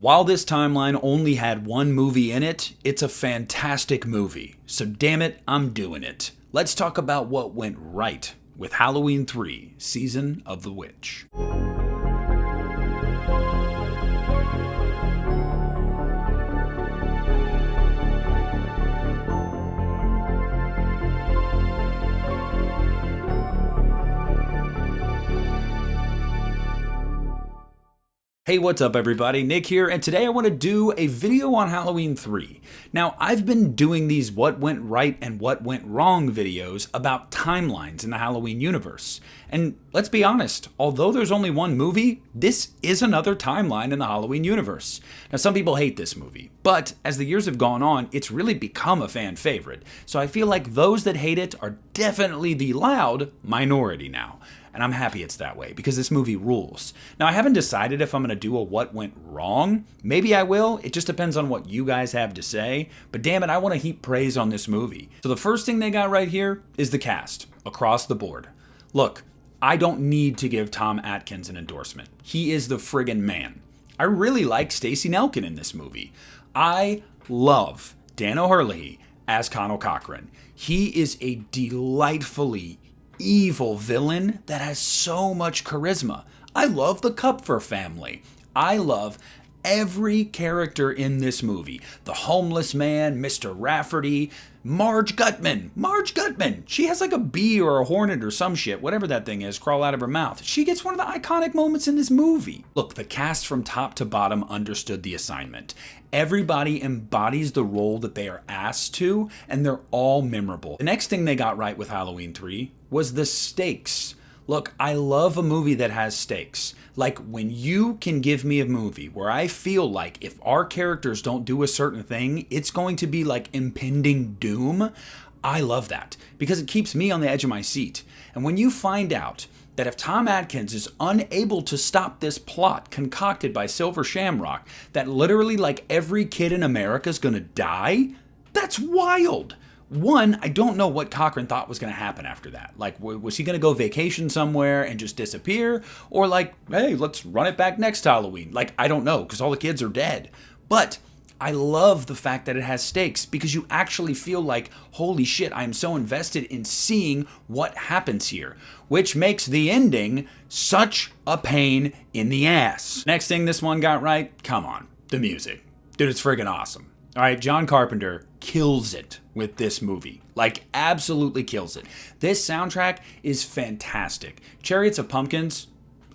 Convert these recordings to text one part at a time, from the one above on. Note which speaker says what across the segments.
Speaker 1: While this timeline only had one movie in it, it's a fantastic movie. So damn it, I'm doing it. Let's talk about what went right with Halloween 3: Season of the Witch. Hey, what's up everybody? Nick here, and today I want to do a video on Halloween 3. Now, I've been doing these what went right and what went wrong videos about timelines in the Halloween universe. And let's be honest, although there's only one movie, this is another timeline in the Halloween universe. Now, some people hate this movie, but as the years have gone on, it's really become a fan favorite. So I feel like those that hate it are definitely the loud minority now. And I'm happy it's that way, because this movie rules. Now, I haven't decided if I'm going to do a what went wrong. Maybe I will. It just depends on what you guys have to say. But damn it, I want to heap praise on this movie. So the first thing they got right here is the cast, across the board. Look, I don't need to give Tom Atkins an endorsement. He is the friggin' man. I really like Stacey Nelkin in this movie. I love Dan O'Herlihy as Connell Cochran. He is a delightfully evil villain that has so much charisma. I love the Kupfer family. I love every character in this movie. The homeless man, Mr. Rafferty, Marge Gutman. Marge Gutman. She has like a bee or a hornet or some shit, whatever that thing is, crawl out of her mouth. She gets one of the iconic moments in this movie. Look, the cast from top to bottom understood the assignment. Everybody embodies the role that they are asked to, and they're all memorable. The next thing they got right with Halloween 3 was the stakes. Look, I love a movie that has stakes. Like when you can give me a movie where I feel like if our characters don't do a certain thing, it's going to be like impending doom. I love that because it keeps me on the edge of my seat. And when you find out that if Tom Atkins is unable to stop this plot concocted by Silver Shamrock, that literally like every kid in America is going to die, that's wild. One, I don't know what Cochran thought was going to happen after that. Like, was he going to go vacation somewhere and just disappear? Or like, hey, let's run it back next Halloween. Like, I don't know, because all the kids are dead. But I love the fact that it has stakes, because you actually feel like, holy shit, I'm so invested in seeing what happens here, which makes the ending such a pain in the ass. Next thing this one got right, come on, the music. Dude, it's friggin' awesome. All right, John Carpenter kills it with this movie. Like, absolutely kills it. This soundtrack is fantastic. Chariots of Pumpkins,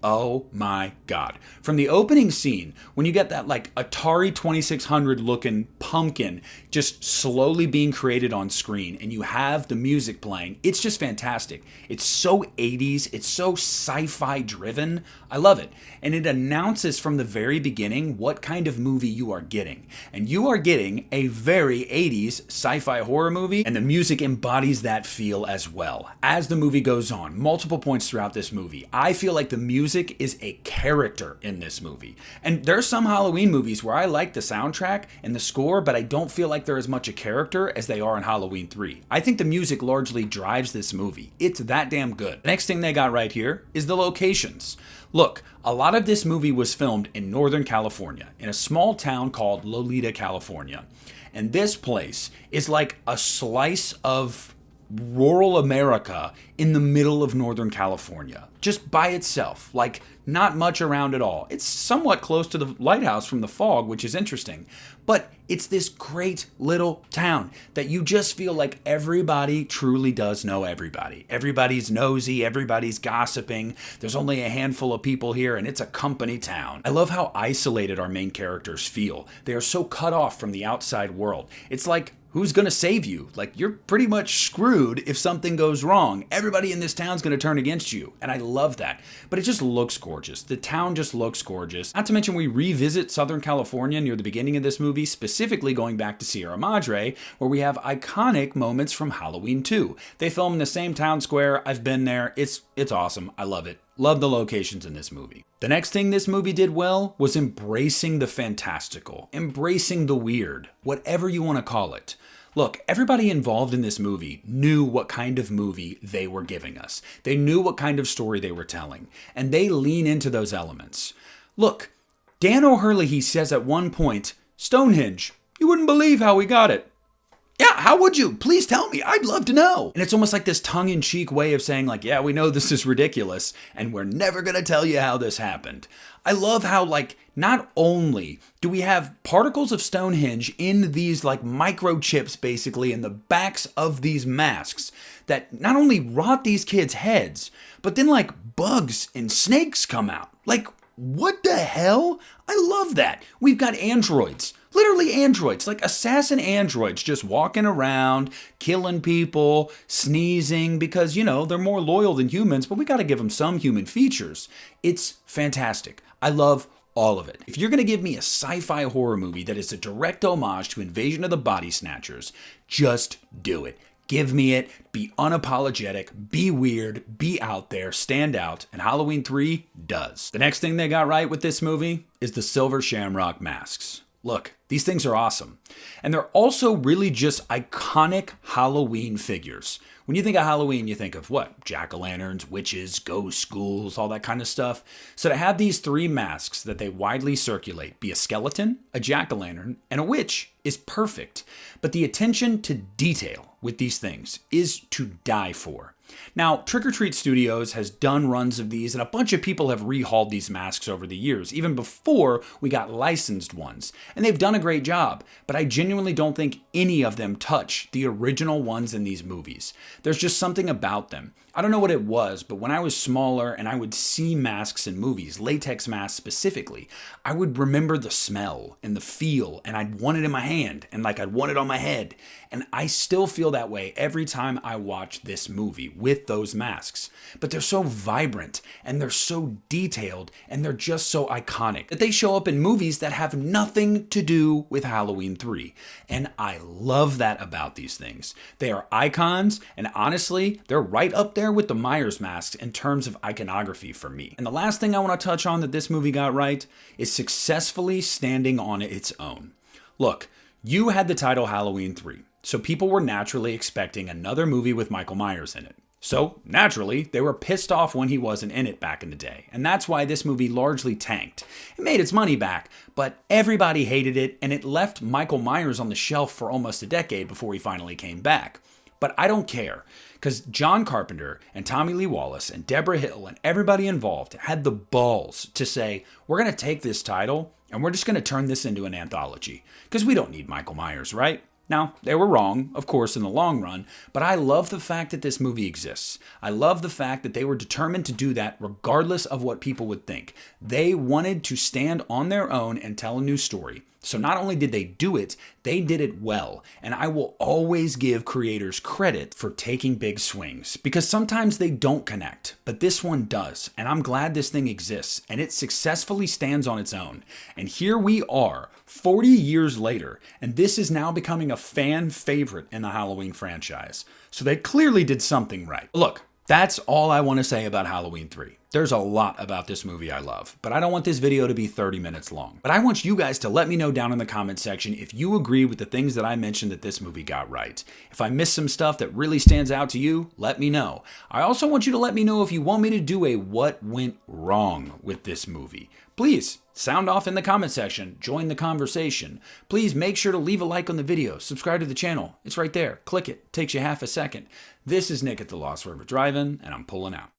Speaker 1: oh my God. From the opening scene, when you get that like Atari 2600 looking pumpkin just slowly being created on screen and you have the music playing, it's just fantastic. It's so 80s, it's so sci-fi driven. I love it. And it announces from the very beginning what kind of movie you are getting. And you are getting a very 80s sci-fi horror movie, and the music embodies that feel as well. As the movie goes on, multiple points throughout this movie, I feel like the music is a character in this movie. And there's some Halloween movies where I like the soundtrack and the score, but I don't feel like they're as much a character as they are in Halloween 3. I think the music largely drives this movie. It's that damn good. The next thing they got right here is the locations. Look, a lot of this movie was filmed in Northern California, in a small town called Lolita, California. And this place is like a slice of rural America in the middle of Northern California, just by itself, like not much around at all. It's somewhat close to the lighthouse from The Fog, which is interesting, but it's this great little town that you just feel like everybody truly does know everybody. Everybody's nosy, everybody's gossiping. There's only a handful of people here, and it's a company town. I love how isolated our main characters feel. They are so cut off from the outside world. It's like, who's going to save you? Like, you're pretty much screwed if something goes wrong. Everybody in this town's going to turn against you. And I love that. But it just looks gorgeous. The town just looks gorgeous. Not to mention we revisit Southern California near the beginning of this movie, specifically going back to Sierra Madre, where we have iconic moments from Halloween 2. They film in the same town square. I've been there. It's awesome. I love it. Love the locations in this movie. The next thing this movie did well was embracing the fantastical, embracing the weird, whatever you want to call it. Look, everybody involved in this movie knew what kind of movie they were giving us. They knew what kind of story they were telling, and they lean into those elements. Look, Dan O'Hurley, he says at one point, "Stonehenge, you wouldn't believe how we got it." Yeah, how would you? Please tell me. I'd love to know. And it's almost like this tongue-in-cheek way of saying like, yeah, we know this is ridiculous and we're never going to tell you how this happened. I love how like not only do we have particles of Stonehenge in these like microchips basically in the backs of these masks that not only rot these kids' heads, but then like bugs and snakes come out. Like, what the hell? I love that. We've got androids. Literally androids, like assassin androids just walking around, killing people, sneezing because, you know, they're more loyal than humans, but we got to give them some human features. It's fantastic. I love all of it. If you're going to give me a sci-fi horror movie that is a direct homage to Invasion of the Body Snatchers, just do it. Give me it. Be unapologetic. Be weird. Be out there. Stand out. And Halloween 3 does. The next thing they got right with this movie is the silver shamrock masks. Look, these things are awesome. And they're also really just iconic Halloween figures. When you think of Halloween, you think of what? Jack-o'-lanterns, witches, ghosts, ghouls, all that kind of stuff. So to have these 3 masks that they widely circulate, be a skeleton, a jack-o'-lantern, and a witch, is perfect. But the attention to detail with these things is to die for. Now, Trick or Treat Studios has done runs of these, and a bunch of people have rehauled these masks over the years, even before we got licensed ones. And they've done a great job, but I genuinely don't think any of them touch the original ones in these movies. There's just something about them. I don't know what it was, but when I was smaller and I would see masks in movies, latex masks specifically, I would remember the smell and the feel, and I'd want it in my hand, and like I'd want it on my head. And I still feel that way every time I watch this movie with those masks. But they're so vibrant, and they're so detailed, and they're just so iconic that they show up in movies that have nothing to do with Halloween 3. And I love that about these things. They are icons, and honestly, they're right up there with the Myers masks in terms of iconography for me. And the last thing I want to touch on that this movie got right is successfully standing on its own. Look, you had the title Halloween 3, so people were naturally expecting another movie with Michael Myers in it. So, naturally, they were pissed off when he wasn't in it back in the day, and that's why this movie largely tanked. It made its money back, but everybody hated it, and it left Michael Myers on the shelf for almost a decade before he finally came back. But I don't care, because John Carpenter and Tommy Lee Wallace and Deborah Hill and everybody involved had the balls to say, we're going to take this title and we're just going to turn this into an anthology, because we don't need Michael Myers, right? Now, they were wrong, of course, in the long run, but I love the fact that this movie exists. I love the fact that they were determined to do that regardless of what people would think. They wanted to stand on their own and tell a new story. So not only did they do it, they did it well. And I will always give creators credit for taking big swings, because sometimes they don't connect, but this one does. And I'm glad this thing exists and it successfully stands on its own. And here we are 40 years later, and this is now becoming a fan favorite in the Halloween franchise. So they clearly did something right. Look, that's all I want to say about Halloween 3. There's a lot about this movie I love, but I don't want this video to be 30 minutes long. But I want you guys to let me know down in the comment section if you agree with the things that I mentioned that this movie got right. If I missed some stuff that really stands out to you, let me know. I also want you to let me know if you want me to do a what went wrong with this movie. Please sound off in the comment section, join the conversation. Please make sure to leave a like on the video, subscribe to the channel. It's right there. Click it. Takes you half a second. This is Nick at the Lost River Drive-In, and I'm pulling out.